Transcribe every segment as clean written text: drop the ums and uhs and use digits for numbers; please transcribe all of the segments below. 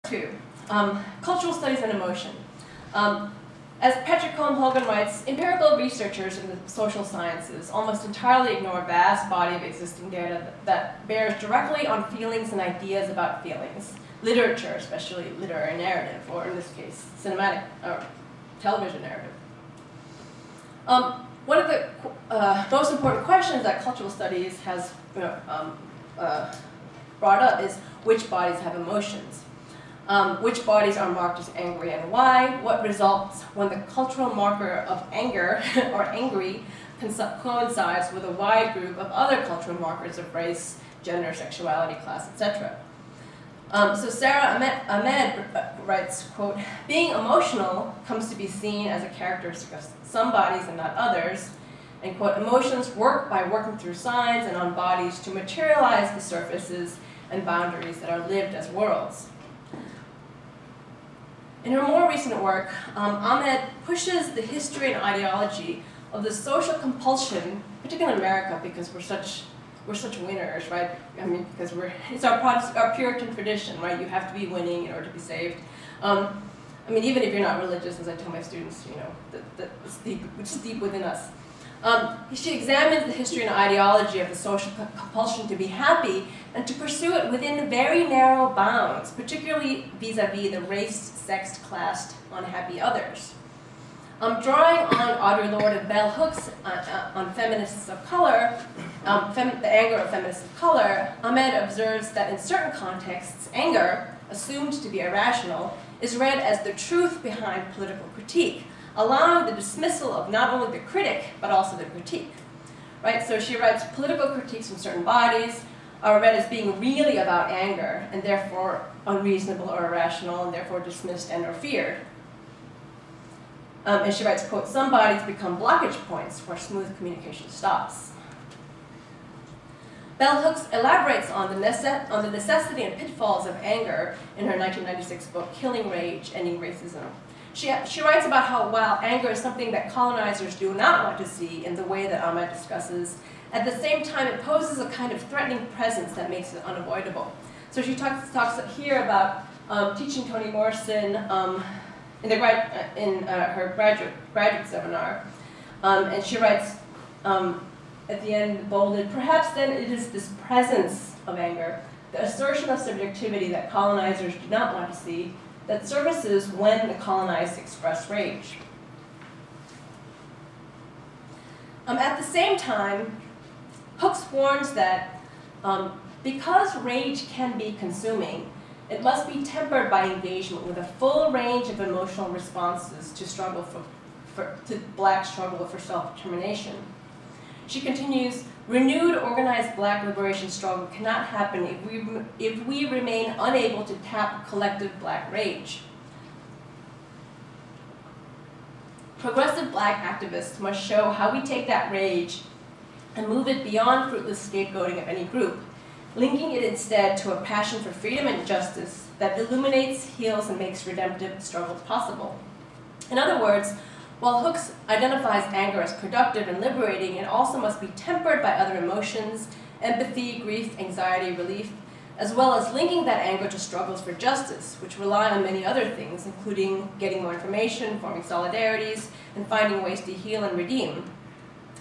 2. Cultural studies and emotion. As Patrick Cohen-Hogan writes, empirical researchers in the social sciences almost entirely ignore a vast body of existing data that bears directly on feelings and ideas about feelings. Literature, especially literary narrative, or in this case, cinematic or television narrative. One of the most important questions that cultural studies has brought up is which bodies have emotions. Which bodies are marked as angry and why? What results when the cultural marker of anger or angry coincides with a wide group of other cultural markers of race, gender, sexuality, class, etc. So Sarah Ahmed writes, quote, being emotional comes to be seen as a characteristic of some bodies and not others, and quote, emotions work by working through signs and on bodies to materialize the surfaces and boundaries that are lived as worlds. In her more recent work, Ahmed pushes the history and ideology of the social compulsion, particularly in America, because we're such winners, right? I mean, because it's our Puritan tradition, right? You have to be winning in order to be saved. I mean, even if you're not religious, as I tell my students, you know, it's deep within us. She examines the history and ideology of the social compulsion to be happy and to pursue it within very narrow bounds, particularly vis-a-vis the race-sexed, classed, unhappy others. Drawing on Audre Lorde and Bell Hooks on feminists of color, the anger of feminists of color, Ahmed observes that in certain contexts, anger, assumed to be irrational, is read as the truth behind political critique, allowing the dismissal of not only the critic, but also the critique. Right? So she writes, political critiques from certain bodies are read as being really about anger, and therefore unreasonable or irrational, and therefore dismissed and or feared. And she writes, quote, some bodies become blockage points where smooth communication stops. Bell Hooks elaborates on the necessity and pitfalls of anger in her 1996 book, Killing Rage, Ending Racism. She writes about how while anger is something that colonizers do not want to see in the way that Ahmed discusses, at the same time it poses a kind of threatening presence that makes it unavoidable. So she talks here about teaching Toni Morrison in her graduate seminar, and she writes at the end, bolded, perhaps then it is this presence of anger, the assertion of subjectivity that colonizers do not want to see, that surfaces when the colonized express rage. At the same time, Hooks warns that because rage can be consuming, it must be tempered by engagement with a full range of emotional responses to Black struggle for self-determination. She continues, renewed organized Black liberation struggle cannot happen if we remain unable to tap collective Black rage. Progressive Black activists must show how we take that rage and move it beyond fruitless scapegoating of any group, linking it instead to a passion for freedom and justice that illuminates, heals, and makes redemptive struggles possible. In other words, while Hooks identifies anger as productive and liberating, it also must be tempered by other emotions, empathy, grief, anxiety, relief, as well as linking that anger to struggles for justice, which rely on many other things, including getting more information, forming solidarities, and finding ways to heal and redeem.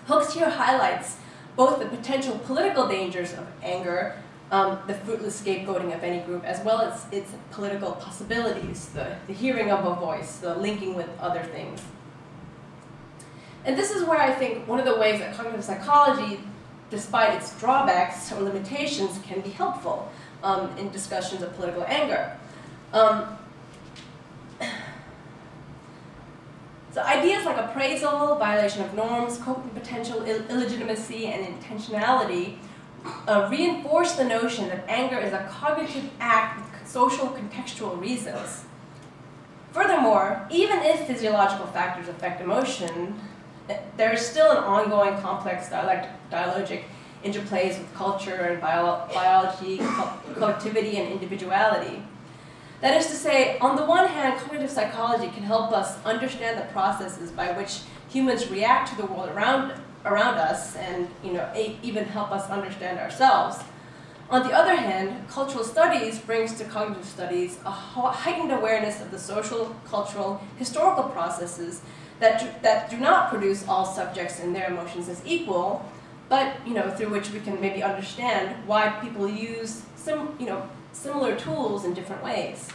Hooks here highlights both the potential political dangers of anger, the fruitless scapegoating of any group, as well as its political possibilities, the hearing of a voice, the linking with other things. And this is where I think one of the ways that cognitive psychology, despite its drawbacks or limitations, can be helpful in discussions of political anger. So ideas like appraisal, violation of norms, coping potential, illegitimacy, and intentionality reinforce the notion that anger is a cognitive act with social contextual reasons. Furthermore, even if physiological factors affect emotion, there is still an ongoing complex dialogic interplays with culture and biology, collectivity, and individuality. That is to say, on the one hand, cognitive psychology can help us understand the processes by which humans react to the world around us, and even help us understand ourselves. On the other hand, cultural studies brings to cognitive studies a heightened awareness of the social, cultural, historical processes that do not produce all subjects and their emotions as equal, but through which we can maybe understand why people use similar tools in different ways.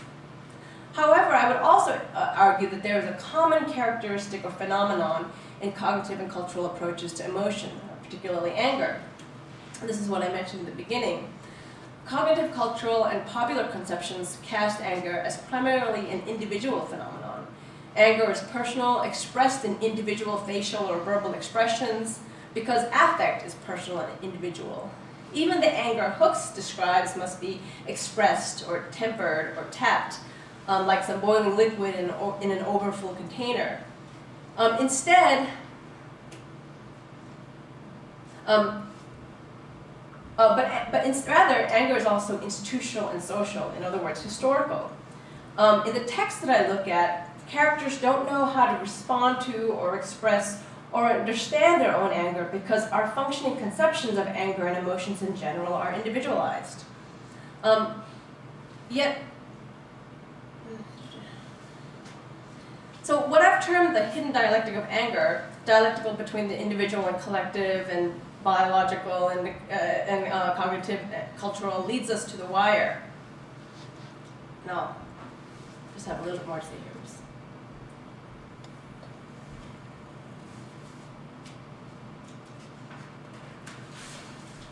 However, I would also argue that there is a common characteristic or phenomenon in cognitive and cultural approaches to emotion, particularly anger. This is what I mentioned in the beginning. Cognitive, cultural, and popular conceptions cast anger as primarily an individual phenomenon. Anger is personal, expressed in individual facial or verbal expressions, because affect is personal and individual. Even the anger Hooks describes must be expressed or tempered or tapped, like some boiling liquid in an overfull container. Rather, anger is also institutional and social, in other words, historical. In the text that I look at, characters don't know how to respond to or express or understand their own anger because our functioning conceptions of anger and emotions in general are individualized. So what I've termed the hidden dialectic of anger, dialectical between the individual and collective and biological and cognitive, cultural, leads us to the wire. Now, just have a little bit more to say here.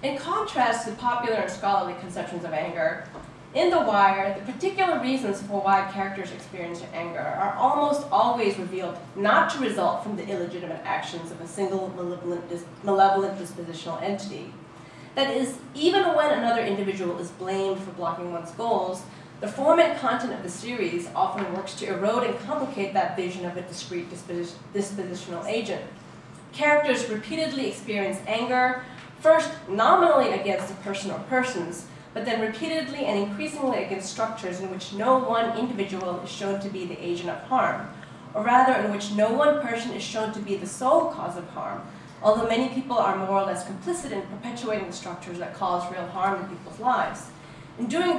In contrast to popular and scholarly conceptions of anger, in The Wire, the particular reasons for why characters experience anger are almost always revealed not to result from the illegitimate actions of a single malevolent dispositional entity. That is, even when another individual is blamed for blocking one's goals, the form and content of the series often works to erode and complicate that vision of a discrete dispositional agent. Characters repeatedly experience anger, first nominally against a person or persons, but then repeatedly and increasingly against structures in which no one individual is shown to be the agent of harm, or rather in which no one person is shown to be the sole cause of harm, although many people are more or less complicit in perpetuating the structures that cause real harm in people's lives. In doing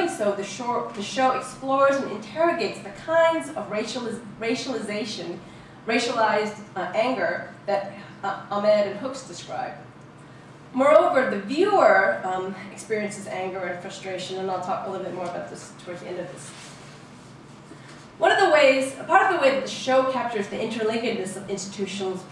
so, the show explores and interrogates the kinds of racialized anger that Ahmed and Hooks describe. Moreover, the viewer experiences anger and frustration, and I'll talk a little bit more about this towards the end of this. Part of the way that the show captures the interlinkedness of institutions,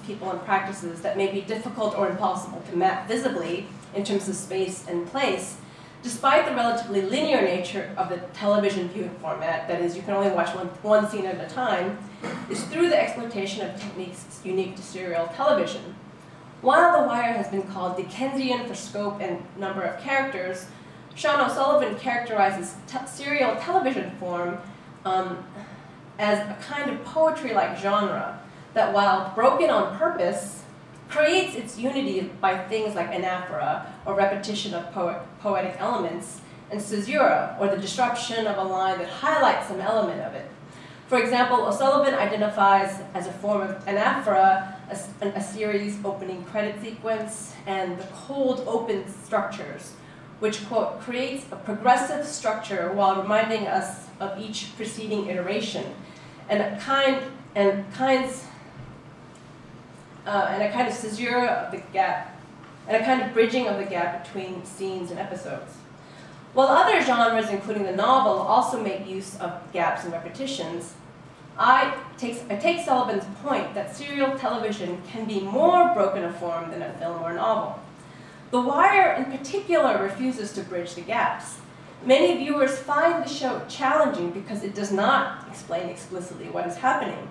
people, and practices that may be difficult or impossible to map visibly in terms of space and place, despite the relatively linear nature of the television viewing format, that is, you can only watch one scene at a time, is through the exploitation of techniques unique to serial television. While The Wire has been called Dickensian for scope and number of characters, Sean O'Sullivan characterizes serial television form as a kind of poetry-like genre that, while broken on purpose, creates its unity by things like anaphora, or repetition of poetic elements, and caesura, or the disruption of a line that highlights some element of it. For example, O'Sullivan identifies as a form of anaphora a series opening credit sequence and the cold open structures, which, quote, creates a progressive structure while reminding us of each preceding iteration, and a kind of caesura of the gap, and a kind of bridging of the gap between scenes and episodes. While other genres, including the novel, also make use of gaps and repetitions, I take Sullivan's point that serial television can be more broken of form than a film or a novel. The Wire, in particular, refuses to bridge the gaps. Many viewers find the show challenging because it does not explain explicitly what is happening.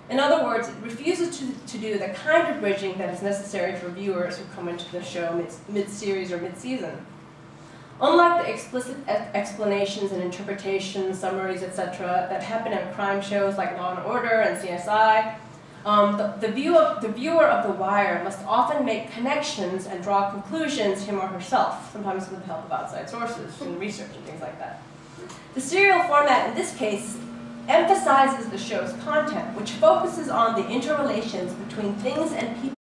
In other words, it refuses to do the kind of bridging that is necessary for viewers who come into the show mid-series or mid-season. Unlike the explicit explanations and interpretations, summaries, etc., that happen in crime shows like Law & Order and CSI, the viewer of The Wire must often make connections and draw conclusions him or herself, sometimes with the help of outside sources and research and things like that. The serial format in this case emphasizes the show's content, which focuses on the interrelations between things and people